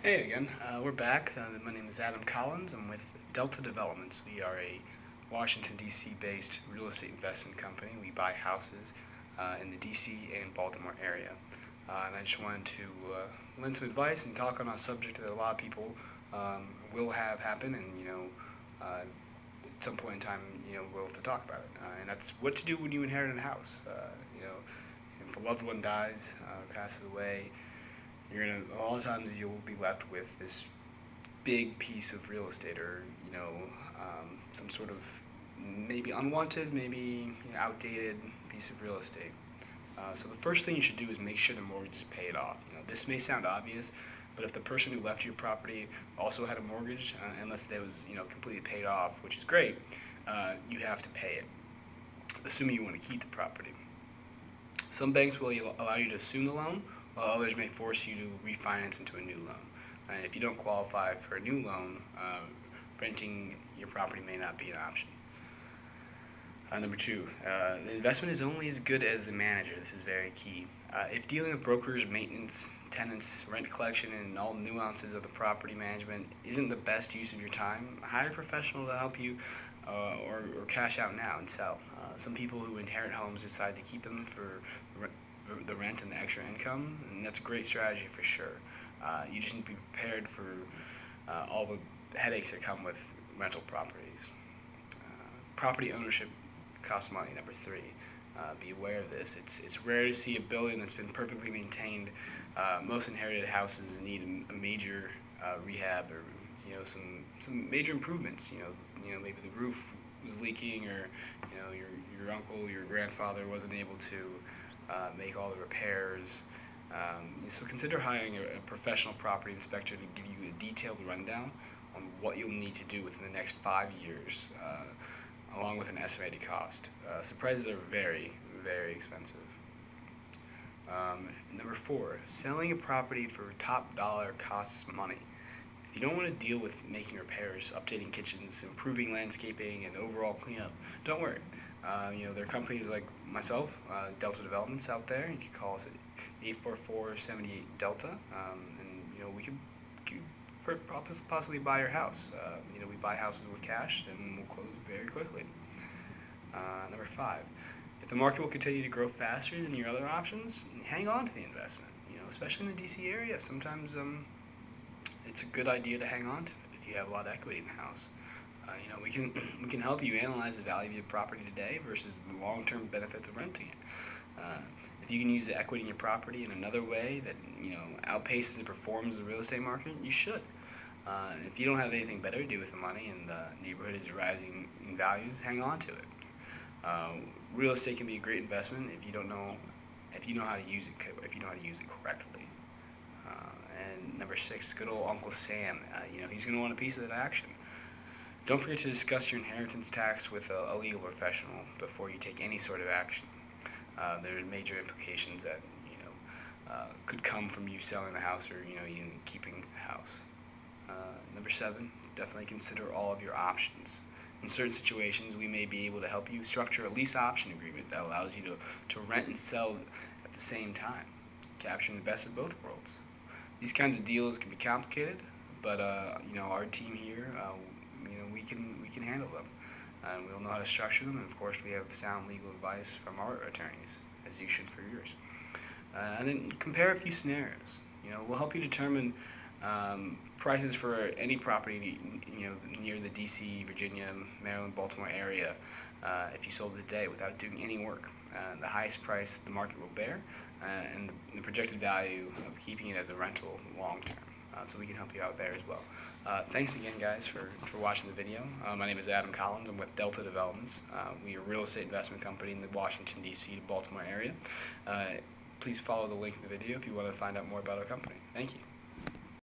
Hey again, we're back. My name is Adam Collins. I'm with Delta Developments. We are a Washington DC based real estate investment company. We buy houses in the DC and Baltimore area. And I just wanted to lend some advice and talk on a subject that a lot of people will have happen, and at some point in time, we'll have to talk about it. And that's what to do when you inherit a house. If a loved one dies, passes away, a lot of times you'll be left with this big piece of real estate, or some sort of maybe unwanted, maybe outdated piece of real estate. So the first thing you should do is make sure the mortgage is paid off. This may sound obvious, but if the person who left your property also had a mortgage, unless they was completely paid off, which is great, you have to pay it, assuming you want to keep the property. Some banks will allow you to assume the loan, while others may force you to refinance into a new loan. And if you don't qualify for a new loan, renting your property may not be an option. Number two, the investment is only as good as the manager. This is very key. If dealing with brokers, maintenance, tenants, rent collection, and all the nuances of the property management isn't the best use of your time, hire a professional to help you or cash out now and sell. Some people who inherit homes decide to keep them for the rent and the extra income, and that's a great strategy for sure. You just need to be prepared for all the headaches that come with rental properties. Property ownership costs money. Number three, be aware of this. It's rare to see a building that's been perfectly maintained. Most inherited houses need a major rehab, or some major improvements. Maybe the roof was leaking, or your uncle, your grandfather wasn't able to make all the repairs. So consider hiring a professional property inspector to give you a detailed rundown on what you'll need to do within the next 5 years, along with an estimated cost. Surprises are very, very expensive. Number four, selling a property for top dollar costs money. If you don't want to deal with making repairs, updating kitchens, improving landscaping, and overall cleanup, don't worry. There are companies like myself, Delta Developments, out there. You can call us at 844-78-DELTA, and we could possibly buy your house. We buy houses with cash, and we'll close very quickly. Number five, if the market will continue to grow faster than your other options, hang on to the investment. Especially in the DC area, sometimes it's a good idea to hang on to it if you have a lot of equity in the house. We can help you analyze the value of your property today versus the long-term benefits of renting it. If you can use the equity in your property in another way that outpaces and performs the real estate market, you should. If you don't have anything better to do with the money and the neighborhood is rising in values, hang on to it. Real estate can be a great investment if you know how to use it correctly. And number six, good old Uncle Sam. He's going to want a piece of that action. Don't forget to discuss your inheritance tax with a legal professional before you take any sort of action. There are major implications that could come from you selling the house, or even keeping the house. Number seven, definitely consider all of your options. In certain situations, we may be able to help you structure a lease option agreement that allows you to rent and sell at the same time, capturing the best of both worlds. These kinds of deals can be complicated, but our team here, we can handle them, and we'll know how to structure them. And of course, we have sound legal advice from our attorneys, as you should for yours. And then compare a few scenarios. We'll help you determine prices for any property near the DC, Virginia, Maryland, Baltimore area if you sold it today without doing any work. The highest price the market will bear, and the projected value of keeping it as a rental long term. So we can help you out there as well. Thanks again, guys, for watching the video. My name is Adam Collins. I'm with Delta Developments. We are a real estate investment company in the Washington DC and Baltimore area. Please follow the link in the video if you want to find out more about our company. Thank you.